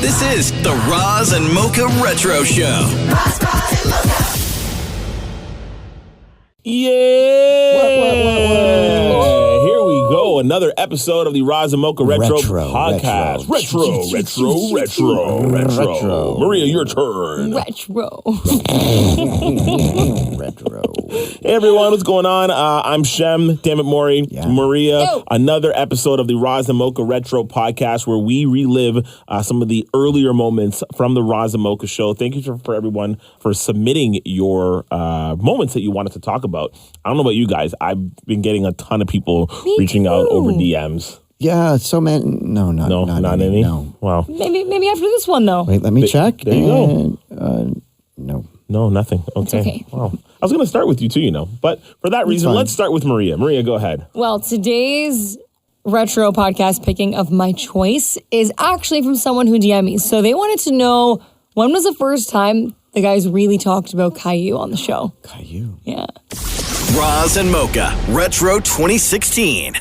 This is the Roz and Mocha Retro Show. Roz and Mocha. Yeah! What? Here we go. Another episode of the Roz and Mocha Retro Podcast. Retro. Maria, your turn. Retro. Hey, everyone. What's going on? I'm Shem, Damnit Maurie, Maria. Yo. Another episode of the Roz and Mocha Retro Podcast where we relive some of the earlier moments from the Roz and Mocha show. Thank you for everyone for submitting your moments that you wanted to talk about. I don't know about you guys. I've been getting a ton of people reaching out over DMs. Yeah, so many. No, not any. No. Wow. Maybe after this one though. Wait, let me check. There you go. No. No, nothing. Okay. It's okay. Wow. I was going to start with you too, But for that reason, let's start with Maria. Maria, go ahead. Well, today's retro podcast picking of my choice is actually from someone who DM'd me. So they wanted to know, when was the first time the guys really talked about Caillou on the show? Caillou. Yeah. Roz and Mocha Retro 2016.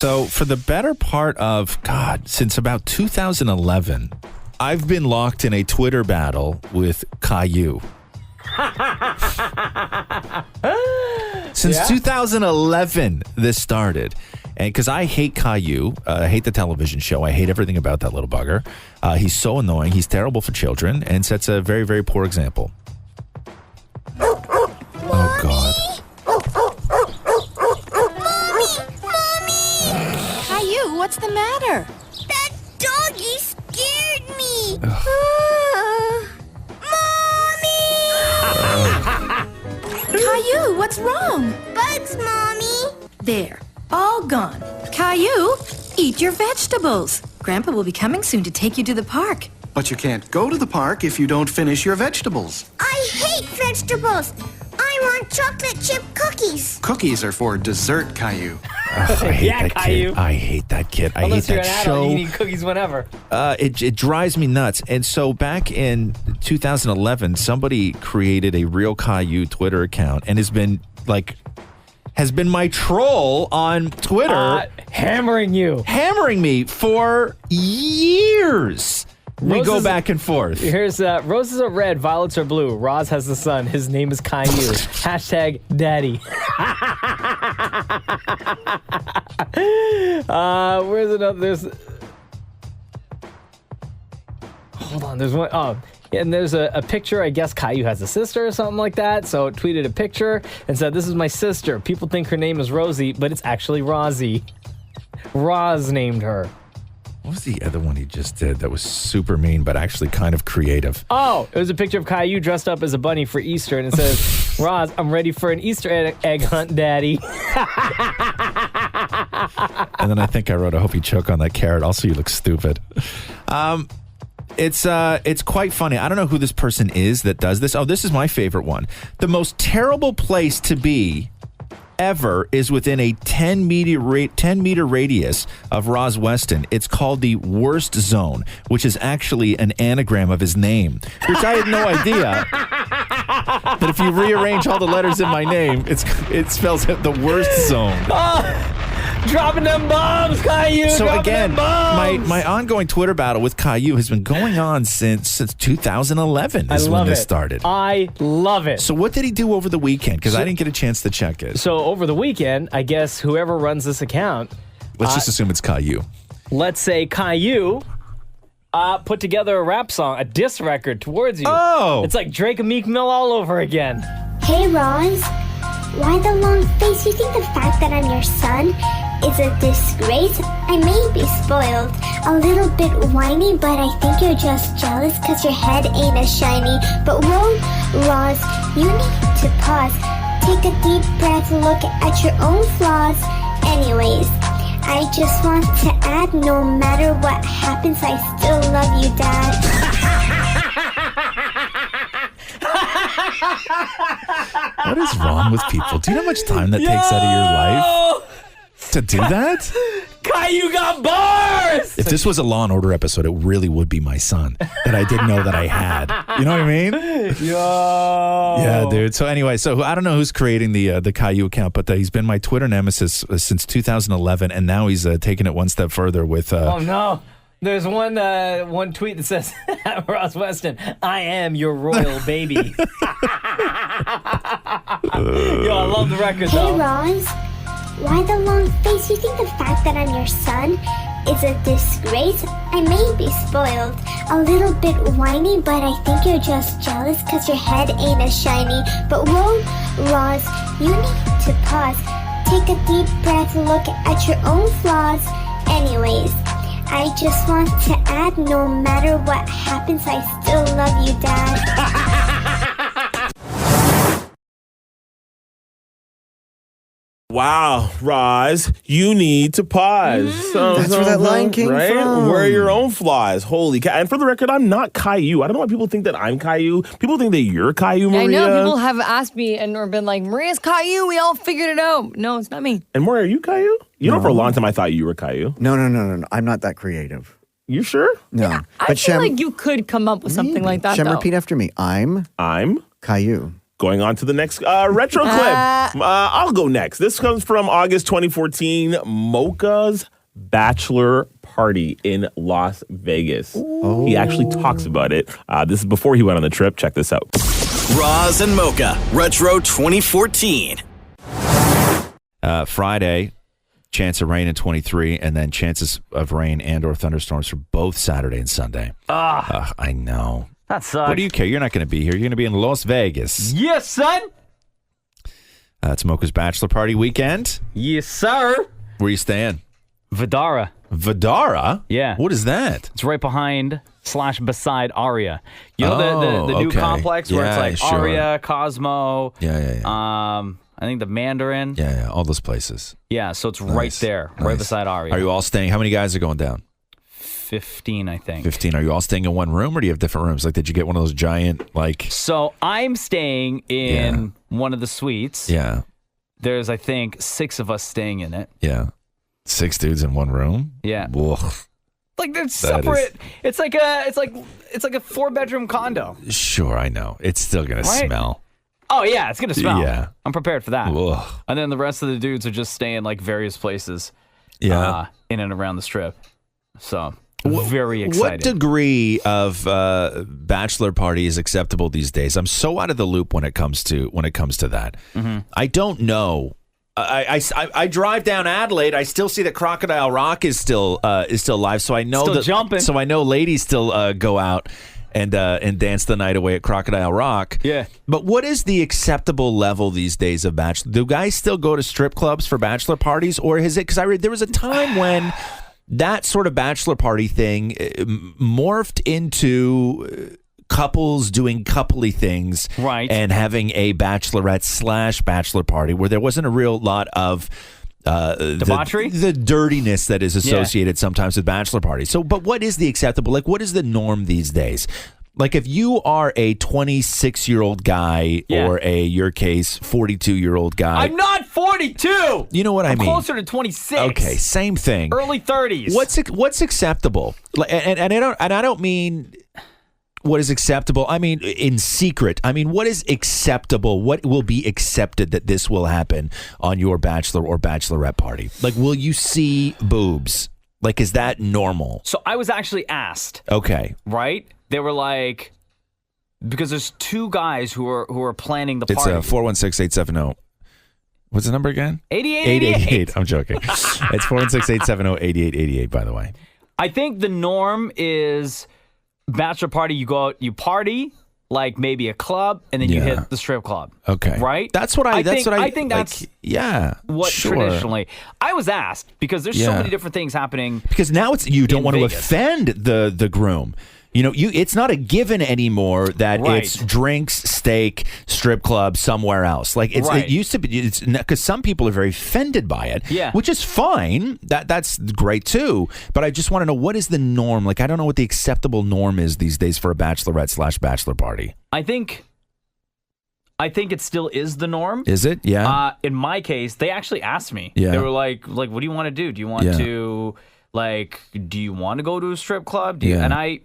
So for the better part of, since about 2011, I've been locked in a Twitter battle with Caillou. Since 2011, this started. And because I hate Caillou, I hate the television show. I hate everything about that little bugger. He's so annoying. He's terrible for children and sets a very, very poor example. Oh, God. Mommy! Caillou, what's the matter? That doggy scared me. Mommy! Caillou, what's wrong? Bugs, Mommy. There, all gone. Caillou, eat your vegetables. Grandpa will be coming soon to take you to the park. But you can't go to the park if you don't finish your vegetables. I hate vegetables. I want chocolate chip cookies. Cookies are for dessert, Caillou. I hate that Caillou. kid. I hate that kid. I Unless hate you're that an adult, show. you need cookies whenever. It drives me nuts. And so back in 2011, somebody created a real Caillou Twitter account and has been my troll on Twitter. Hammering me for years. We go back and forth. Here's roses are red, violets are blue. Roz has the son. His name is Caillou. Hashtag daddy. Where's another? Hold on. There's one. Oh, and there's a picture. I guess Caillou has a sister or something like that. So it tweeted a picture and said, "This is my sister. People think her name is Rosie, but it's actually Rosie. Roz named her." What was the other one he just did that was super mean, but actually kind of creative? Oh, it was a picture of Caillou dressed up as a bunny for Easter, and it says, "Roz, I'm ready for an Easter egg hunt, Daddy." And then I think I wrote, "I hope you choke on that carrot. Also, you look stupid." It's quite funny. I don't know who this person is that does this. Oh, this is my favorite one. The most terrible place to be ever is within a 10 meter radius of Roz Weston. It's called the worst zone, which is actually an anagram of his name, which I had no idea. But if you rearrange all the letters in my name, it spells out the worst zone. Dropping them bombs, Caillou. So again, bombs. my ongoing Twitter battle with Caillou has been going on since 2011 is when this started. I love it. So what did he do over the weekend? Because I didn't get a chance to check it. So over the weekend, I guess whoever runs this account, Let's just assume it's Caillou. let's say Caillou, put together a rap song, a diss record towards you. Oh. It's like Drake and Meek Mill all over again. Hey, Roz. Why the long face? You think the fact that I'm your son is a disgrace? I may be spoiled, a little bit whiny, but I think you're just jealous because your head ain't as shiny. But whoa, Roz, you need to pause. Take a deep breath, look at your own flaws. Anyways, I just want to add, no matter what happens, I still love you, Dad. What is wrong with people? Do you know how much time that takes out of your life to do that? Caillou got bars! If this was a Law & Order episode, it really would be my son that I didn't know that I had. You know what I mean? Yo! Yeah, dude. So anyway, I don't know who's creating the Caillou account, but he's been my Twitter nemesis since 2011, and now he's taking it one step further with... Oh, no. There's one tweet that says, Ross Weston, I am your royal baby. Yo, I love the record, though. Hey, Roz. Why the long face? You think the fact that I'm your son is a disgrace? I may be spoiled, a little bit whiny, but I think you're just jealous because your head ain't as shiny. But whoa, Roz, you need to pause. Take a deep breath, look at your own flaws. Anyways, I just want to add, no matter what happens, I still love you, Dad. Wow, Roz, you need to pause. That's where that line came from. Where are your own flaws? Holy cow. And for the record, I'm not Caillou. I don't know why people think that I'm Caillou. People think that you're Caillou, Maria. I know people have asked me or been like, Maria's Caillou. We all figured it out. No, it's not me. And Maria, are you Caillou? You know, for a long time, I thought you were Caillou. No. I'm not that creative. You sure? No. Yeah, I feel like you could come up with something like that, Shem, though. repeat after me. I'm Caillou. Going on to the next retro clip. I'll go next. This comes from August 2014, Mocha's Bachelor Party in Las Vegas. Ooh. He actually talks about it. This is before he went on the trip. Check this out. Roz and Mocha Retro 2014. Friday, chance of rain in 23, and then chances of rain and or thunderstorms for both Saturday and Sunday. I know. That sucks. What do you care? You're not going to be here. You're going to be in Las Vegas. Yes, son. It's Mocha's Bachelor Party weekend. Yes, sir. Where are you staying? Vidara. Vidara? Yeah. What is that? It's right behind / beside Aria. You know the new complex where it's like sure. Aria, Cosmo. Yeah. I think the Mandarin. Yeah, all those places. Yeah, so it's right there, right beside Aria. Are you all staying? How many guys are going down? 15, I think. 15. Are you all staying in one room, or do you have different rooms? Like, did you get one of those giant, like... So I'm staying in one of the suites. Yeah. There's, I think, 6 of us staying in it. Yeah. 6 dudes in one room? Yeah. Whoa. Like they're separate. It's like a 4-bedroom condo. Sure, I know. It's still gonna smell. Oh yeah, it's gonna smell. Yeah. I'm prepared for that. Ugh. And then the rest of the dudes are just staying like various places. Yeah. In and around the strip. So very excited. What degree of bachelor party is acceptable these days? I'm so out of the loop when it comes to that. Mm-hmm. I don't know. I drive down Adelaide. I still see that Crocodile Rock is still live. So I know still jumping. So I know ladies still go out and dance the night away at Crocodile Rock. Yeah. But what is the acceptable level these days of bachelor? Do guys still go to strip clubs for bachelor parties, or is it? Because I read there was a time when that sort of bachelor party thing morphed into couples doing coupley things, right, and having a bachelorette / bachelor party where there wasn't a real lot of debauchery, the dirtiness that is associated sometimes with bachelor parties. So, but what is the acceptable? Like, what is the norm these days? Like, if you are a 26-year-old guy or your case, 42-year-old guy. I'm not 42. You know what I mean? I'm closer to 26. Okay, same thing. Early 30s. What's acceptable? And I don't mean what is acceptable. I mean in secret. I mean, what is acceptable? What will be accepted that this will happen on your bachelor or bachelorette party? Like, will you see boobs? Like, is that normal? So I was actually asked. Okay. Right? They were like, because there's 2 guys who are planning the party. It's 416-870. What's the number again? 8888. I'm joking. It's 416-870-8888, by the way. I think the norm is bachelor party, you go out, you party, like maybe a club, and then you hit the strip club. Okay. Right? That's what I think that's what sure. traditionally. I was asked because there's so many different things happening. Because now you don't want Vegas. to offend the groom. You know, it's not a given anymore that it's drinks, steak, strip club somewhere else. Like it used to be, because some people are very offended by it, which is fine. That's great too. But I just want to know, what is the norm? Like, I don't know what the acceptable norm is these days for a bachelorette / bachelor party. I think it still is the norm. Is it? Yeah. In my case, they actually asked me. Yeah. They were like, what do you want to do? Do you want to do you want to go to a strip club? And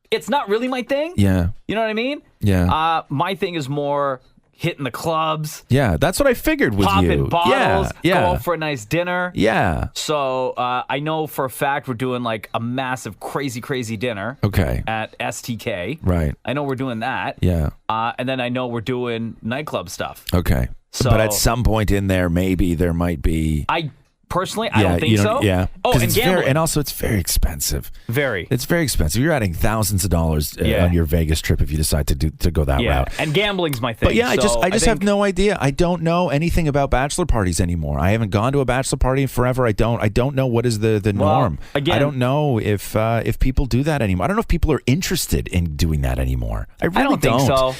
it's not really my thing. Yeah. You know what I mean? Yeah. My thing is more hitting the clubs. Yeah, that's what I figured with you. Popping bottles, yeah. go out for a nice dinner. Yeah. So I know for a fact we're doing like a massive, crazy dinner. Okay. At STK. Right. I know we're doing that. Yeah. And then I know we're doing nightclub stuff. Okay. So, but at some point in there, maybe there might be. Personally, I don't think so. Yeah. Oh, and gambling. And also, it's very expensive. Very. It's very expensive. You're adding thousands of dollars on your Vegas trip if you decide to go that route. And gambling's my thing. But yeah, so I just have no idea. I don't know anything about bachelor parties anymore. I haven't gone to a bachelor party in forever. I don't know what is the norm. Again, I don't know if people do that anymore. I don't know if people are interested in doing that anymore. I don't think so.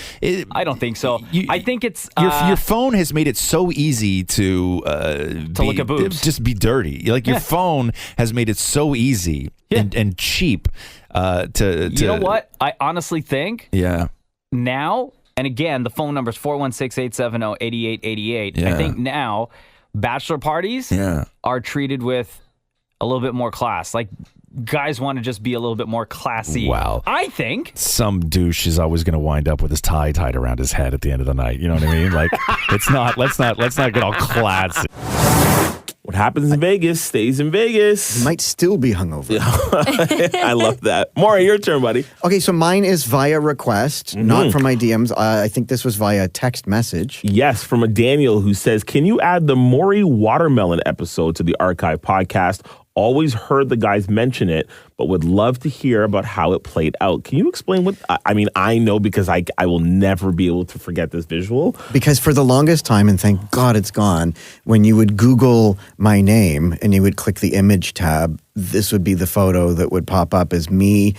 I don't think so. I think it's your phone has made it so easy to look at boobs. Just be dirty. Like your phone has made it so easy and cheap to. You know what? I honestly think. Yeah. Now, and again, the phone number is 416-870-8888. Yeah. I think now bachelor parties are treated with a little bit more class. Like guys want to just be a little bit more classy. Wow. I think. Some douche is always going to wind up with his tie tied around his head at the end of the night. You know what I mean? Like let's not get all classy. What happens in Vegas stays in Vegas. He might still be hungover. I love that. Maury, your turn, buddy. Okay, so mine is via request, not from my DMs. I think this was via text message. Yes, from a Daniel who says, can you add the Maury watermelon episode to the archive podcast? Always heard the guys mention it, but would love to hear about how it played out. Can you explain what, I mean, I know because I will never be able to forget this visual. Because for the longest time, and thank God it's gone, when you would Google my name and you would click the image tab, this would be the photo that would pop up as me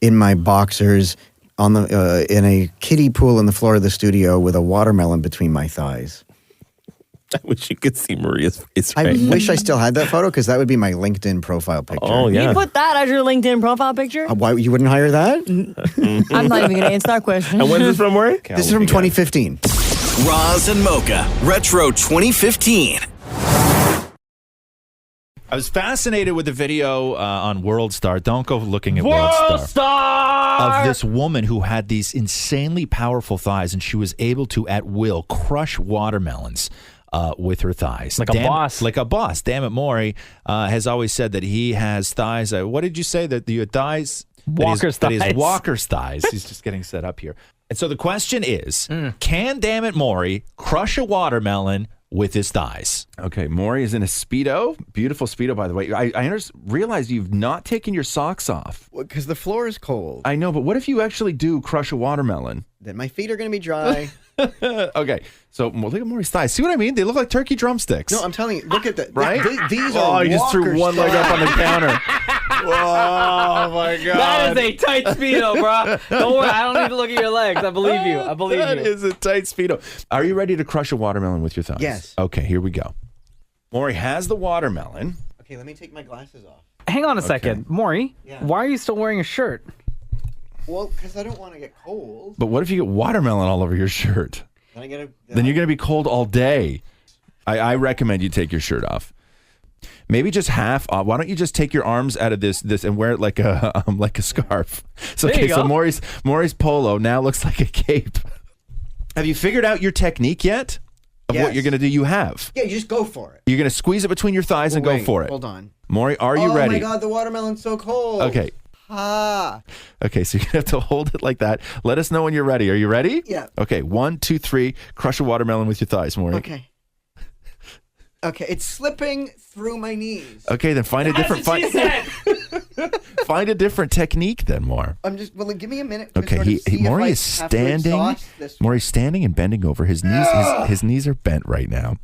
in my boxers on the in a kiddie pool on the floor of the studio with a watermelon between my thighs. I wish you could see Maria's face. I wish I still had that photo because that would be my LinkedIn profile picture. Oh, yeah. You put that as your LinkedIn profile picture? Why you wouldn't hire that? I'm not even going to answer that question. And when's this from, Maury? This is from 2015. Roz and Mocha Retro 2015. I was fascinated with the video on World Star. Don't go looking at World Star. Of this woman who had these insanely powerful thighs, and she was able to, at will, crush watermelons with her thighs. Like a boss. Like a boss. Damnit Maurie has always said that he has thighs. What did you say? That you had thighs? Walker's thighs. That is Walker's thighs. He's just getting set up here. And so the question is, can Damnit Maurie crush a watermelon with his thighs? Okay, Maurie is in a Speedo. Beautiful Speedo, by the way. I realize you've not taken your socks off. Because the floor is cold. I know, but what if you actually do crush a watermelon? Then my feet are going to be dry. Okay, so look at Maurie's thighs. See what I mean? They look like turkey drumsticks. No, I'm telling you, look at that. Right? These are you just threw one leg up on the counter. Oh, my God. That is a tight Speedo, bro. Don't worry. I don't need to look at your legs. I believe you. I believe That you. is a tight Speedo. Are you ready to crush a watermelon with your thighs? Yes. Okay, here we go. Maurie has the watermelon. Okay, let me take my glasses off. Hang on a second. Maurie, Yeah. why are you still wearing a shirt? Well, because I don't want to get cold. But what if you get watermelon all over your shirt? Then you're going to be cold all day. I recommend you take your shirt off. Maybe just half off. Why don't you just take your arms out of this and wear it like a scarf? So, There you so go. Maury's polo now looks like a cape. Have you figured out your technique yet? Of what Yes. you're going to do? You have. Yeah, you just go for it. You're going to squeeze it between your thighs and Wait, go for it. Hold on. Maury, are you ready? Oh my God, the watermelon's so cold. Okay. Ah. Okay, so you have to hold it like that. Let us know when you're ready. Are you ready? Yeah. Okay, 1, 2, 3. Crush a watermelon with your thighs, Maury. Okay. Okay, it's slipping through my knees. Okay, then find a different find a different technique then, more. I'm just give me a minute. To Okay, sort of see if Maury I is have to standing. exhaust this. Maury's standing and bending over. His knees his knees are bent right now.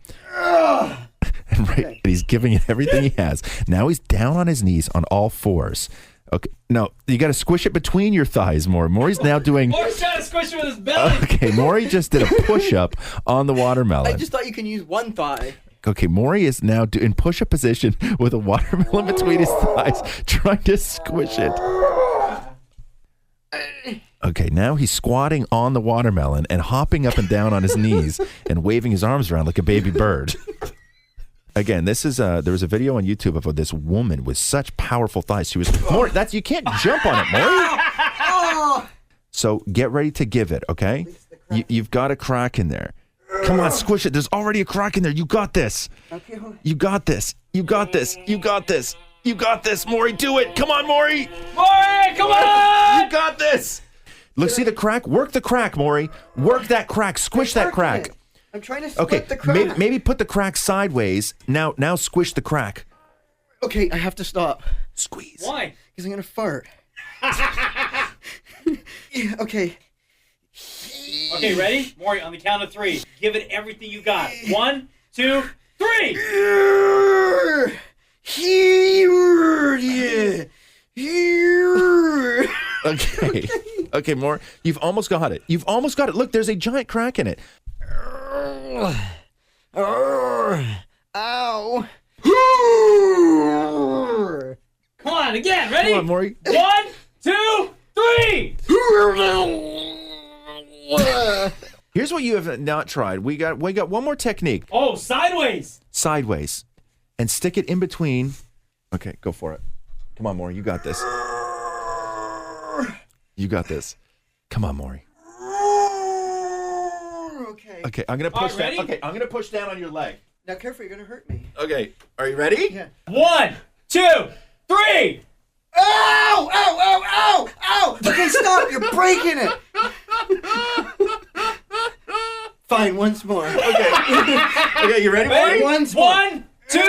And he's giving it everything he has. Now he's down on his knees on all fours. Okay, no, you got to squish it between your thighs more. Maury's now doing. Maury's trying to squish it with his belly. Okay, Maury just did a push-up on the watermelon. I just thought you can use one thigh. Okay, Maury is now in push-up position with a watermelon between his thighs, trying to squish it. Okay, now he's squatting on the watermelon and hopping up and down on his knees and waving his arms around like a baby bird. Again, this is there was a video on YouTube of this woman with such powerful thighs. She was Maury. You can't jump on it, Maury. So get ready to give it, okay? You've got a crack in there. Come on, squish it. There's already a crack in there. You got this. Okay, hold on. You got this. You got this. You got this. You got this. Maurie, do it. Come on, Maurie. Maurie, come on! You got this. Look, see the crack? Work the crack, Maurie. Work that crack. Squish that crack. I'm trying to split the crack. Maybe put the crack sideways. Now squish the crack. Okay, I have to stop. Squeeze. Why? Because I'm going to fart. Yeah, okay. Okay, ready? Maurie, on the count of 3. Give it everything you got. 1, 2, 3! Okay. Okay, Maurie. You've almost got it. You've almost got it. Look, there's a giant crack in it. Ow. Come on, again. Ready? Come on, Maurie. 1, 2, 3! Here's what you have not tried. We got one more technique. Oh, sideways. Sideways. And stick it in between. Okay, go for it. Come on, Maurie. You got this. You got this. Come on, Maurie. Okay. Okay, I'm gonna push ready? down. Okay, I'm gonna push down on your leg. Now, careful, you're going to hurt me. Okay, are you ready? Yeah. 1, 2, 3! Ow! Ow! Ow! Ow! Ow! Okay, stop! You're breaking it! Fine, once more. Okay. Okay, you ready, Maurie? Once more. 1, 2, 3!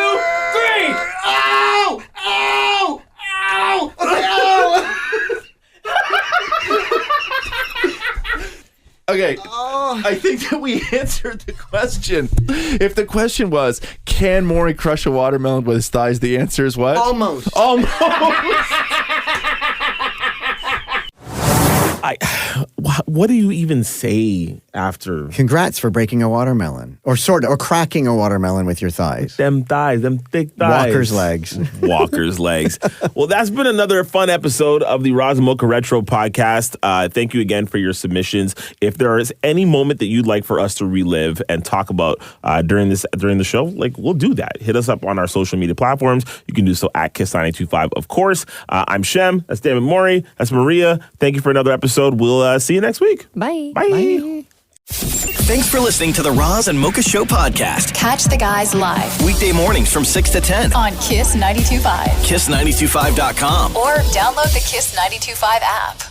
Ow! Ow! Ow! Okay, ow! Okay, I think that we answered the question. If the question was, can Maurie crush a watermelon with his thighs, the answer is what? Almost. Almost. What do you even say after? Congrats for breaking a watermelon. Or cracking a watermelon with your thighs. Them thighs, them thick thighs. Walker's legs. Walker's legs. Well, that's been another fun episode of the Roz Mocha Retro podcast. Thank you again for your submissions. If there is any moment that you'd like for us to relive and talk about during the show, like, we'll do that. Hit us up on our social media platforms. You can do so at Kiss925, of course. I'm Shem. That's Damnit Maurie. That's Maria. Thank you for another episode. We'll see you next week. Bye. Bye. Thanks for listening to the Roz and Mocha Show podcast. Catch the guys live Weekday mornings from 6 to 10 on Kiss 92.5. Kiss925.com. Or download the Kiss 92.5 app.